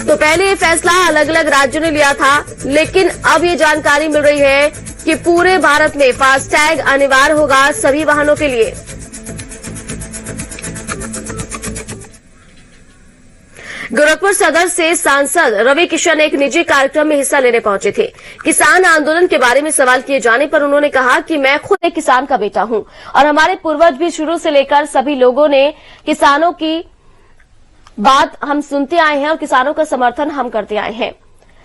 तो पहले ये फैसला अलग अलग राज्यों ने लिया था, लेकिन अब ये जानकारी मिल रही है कि पूरे भारत में फास्टैग अनिवार्य होगा सभी वाहनों के लिए। गोरखपुर सदर से सांसद रवि किशन एक निजी कार्यक्रम में हिस्सा लेने पहुंचे थे। किसान आंदोलन के बारे में सवाल किए जाने पर उन्होंने कहा कि मैं खुद एक किसान का बेटा हूं और हमारे पूर्वज भी शुरू से लेकर सभी लोगों ने किसानों की बात हम सुनते आए हैं और किसानों का समर्थन हम करते आए हैं,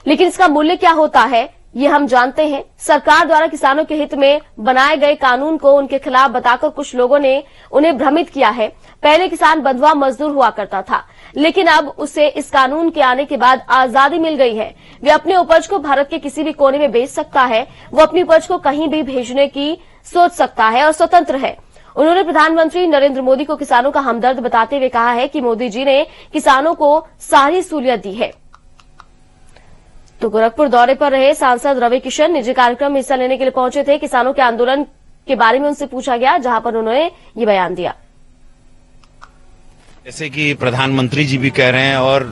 लेकिन इसका मूल्य क्या होता है ये हम जानते हैं। सरकार द्वारा किसानों के हित में बनाए गए कानून को उनके खिलाफ बताकर कुछ लोगों ने उन्हें भ्रमित किया है। पहले किसान बंधुआ मजदूर हुआ करता था, लेकिन अब उसे इस कानून के आने के बाद आजादी मिल गई है। वे अपने उपज को भारत के किसी भी कोने में बेच सकता है, वो अपनी उपज को कहीं भी भेजने की सोच सकता है और स्वतंत्र है। उन्होंने प्रधानमंत्री नरेंद्र मोदी को किसानों का हमदर्द बताते हुए कहा है कि मोदी जी ने किसानों को सारी सहूलियत दी है। तो गोरखपुर दौरे पर रहे सांसद रवि किशन निजी कार्यक्रम में हिस्सा लेने के लिए पहुंचे थे। किसानों के आंदोलन के बारे में उनसे पूछा गया, जहां पर उन्होंने ये बयान दिया। जैसे कि प्रधानमंत्री जी भी कह रहे हैं और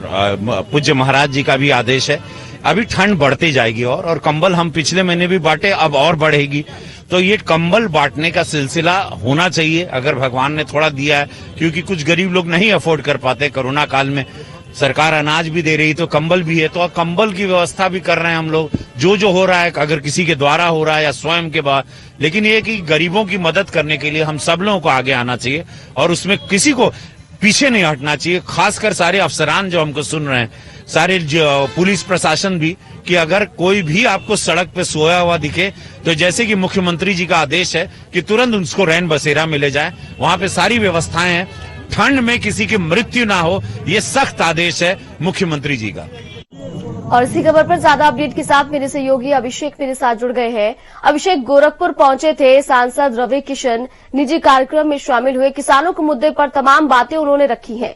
पूज्य महाराज जी का भी आदेश है, अभी ठंड बढ़ती जाएगी और कंबल हम पिछले महीने भी बांटे, अब और बढ़ेगी। तो ये कंबल बांटने का सिलसिला होना चाहिए अगर भगवान ने थोड़ा दिया है, क्योंकि कुछ गरीब लोग नहीं अफोर्ड कर पाते। कोरोना काल में सरकार अनाज भी दे रही तो कंबल भी है, तो कंबल की व्यवस्था भी कर रहे हैं हम लोग। जो हो रहा है अगर किसी के द्वारा हो रहा है या स्वयं के बाद, लेकिन ये कि गरीबों की मदद करने के लिए हम सब लोगों को आगे आना चाहिए और उसमें किसी को पीछे नहीं हटना चाहिए। खासकर सारे अफसरान जो हमको सुन रहे हैं, सारे पुलिस प्रशासन भी, कि अगर कोई भी आपको सड़क पे सोया हुआ दिखे तो जैसे कि मुख्यमंत्री जी का आदेश है कि तुरंत उसको रैन बसेरा में ले जाए। वहां पे सारी व्यवस्थाएं हैं, ठंड में किसी की मृत्यु ना हो, ये सख्त आदेश है मुख्यमंत्री जी का। और इसी खबर पर ज्यादा अपडेट के साथ मेरे सहयोगी अभिषेक मेरे साथ जुड़ गए हैं। अभिषेक, गोरखपुर पहुंचे थे सांसद रवि किशन, निजी कार्यक्रम में शामिल हुए, किसानों के मुद्दे पर तमाम बातें उन्होंने रखी हैं।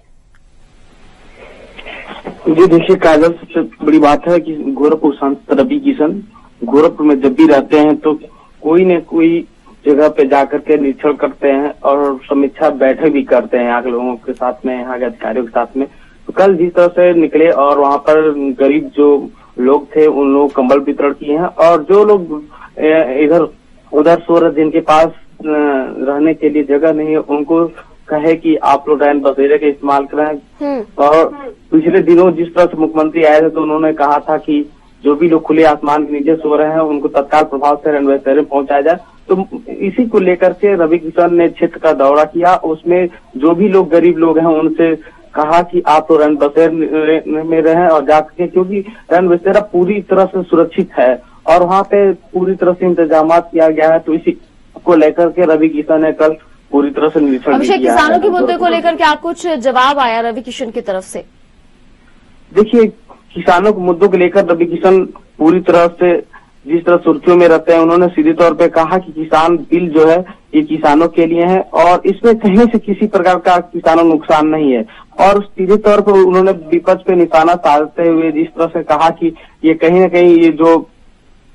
जी देखिए काजल, सबसे बड़ी बात है कि गोरखपुर सांसद रवि किशन गोरखपुर में जब भी रहते हैं तो कोई न कोई जगह पे जाकर के निरीक्षण करते हैं और समीक्षा बैठक भी करते हैं यहाँ के लोगों के साथ में, यहाँ के अधिकारियों के साथ में। तो कल जिस तरह से निकले और वहाँ पर गरीब जो लोग थे उन लोग कंबल वितरण किए हैं और जो लोग इधर उधर सो रहे जिनके पास रहने के लिए जगह नहीं है उनको कहे कि आप लोग रैन बसेरे का इस्तेमाल करें। और पिछले दिनों जिस तरह से मुख्यमंत्री आए थे तो उन्होंने कहा था कि जो भी लोग खुले आसमान के नीचे सो रहे हैं उनको तत्काल प्रभाव से रैन बसेरे पहुंचाया जाए। तो इसी को लेकर के रवि किशन ने क्षेत्र का दौरा किया, उसमें जो भी लोग गरीब लोग हैं उनसे कहा कि आप तो रैन बसेरे में रहें और जाकर, क्योंकि रैन बसेरा पूरी तरह से सुरक्षित है और वहाँ पे पूरी तरह से इंतजाम किया गया है। तो इसी को लेकर के रवि किशन ने कल पूरी तरह से निरीक्षण किया। अभिषेक, किसानों के मुद्दे को लेकर क्या कुछ जवाब आया रवि किशन की तरफ से? देखिए, किसानों के मुद्दों को लेकर रवि किशन पूरी तरह से जिस तरह सुर्खियों में रहते हैं, उन्होंने सीधे तौर पे कहा कि किसान बिल जो है ये किसानों के लिए है और इसमें कहीं से किसी प्रकार का किसानों को नुकसान नहीं है। और सीधे तौर पर उन्होंने विपक्ष पे निशाना साधते हुए जिस तरह से कहा कि ये कहीं न कहीं ये जो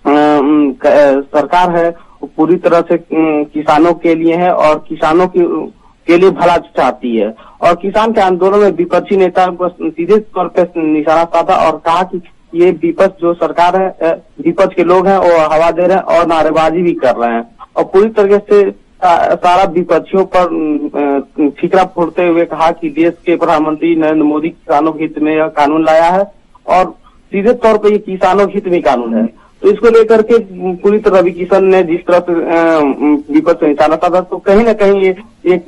सरकार है वो पूरी तरह से किसानों के लिए है और किसानों के लिए भला चाहती है। और किसान के आंदोलन में विपक्षी नेता को सीधे तौर पर निशाना साधा और कहा कि ये विपक्ष जो सरकार है, विपक्ष के लोग हैं वो हवा दे रहे हैं और नारेबाजी भी कर रहे हैं और पूरी तरीके से सारा विपक्षियों पर ठीकरा फोड़ते हुए कहा कि देश के प्रधानमंत्री नरेंद्र मोदी किसानों के हित में यह कानून लाया है और सीधे तौर पर ये किसानों के हित में कानून है। तो इसको लेकर के पूरी तरह रवि किशन ने जिस तरह से विपक्ष निशाना साधा, तो कहीं न कहीं ये एक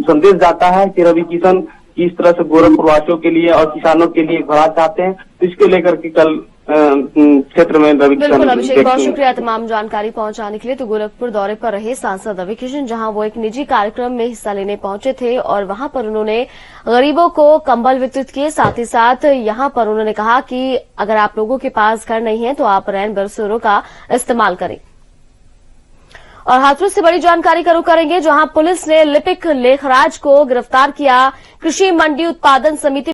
संदेश जाता है कि रवि किशन किस तरह से गोरखपुर वासियों के लिए और किसानों के लिए भला चाहते हैं। तो इसको लेकर के कल क्षेत्र में रवि किशन। बिल्कुल अभिषेक, बहुत शुक्रिया तमाम जानकारी पहुंचाने के लिए। तो गोरखपुर दौरे पर रहे सांसद रवि किशन, जहां वो एक निजी कार्यक्रम में हिस्सा लेने पहुंचे थे और वहां पर उन्होंने गरीबों को कंबल वितरित किए। साथ ही साथ यहां पर उन्होंने कहा कि अगर आप लोगों के पास घर नहीं है तो आप रैन बसेरों का इस्तेमाल करें। और हाथरस से बड़ी जानकारी का रुख करेंगे, जहां पुलिस ने लिपिक लेखराज को गिरफ्तार किया। कृषि मंडी उत्पादन समिति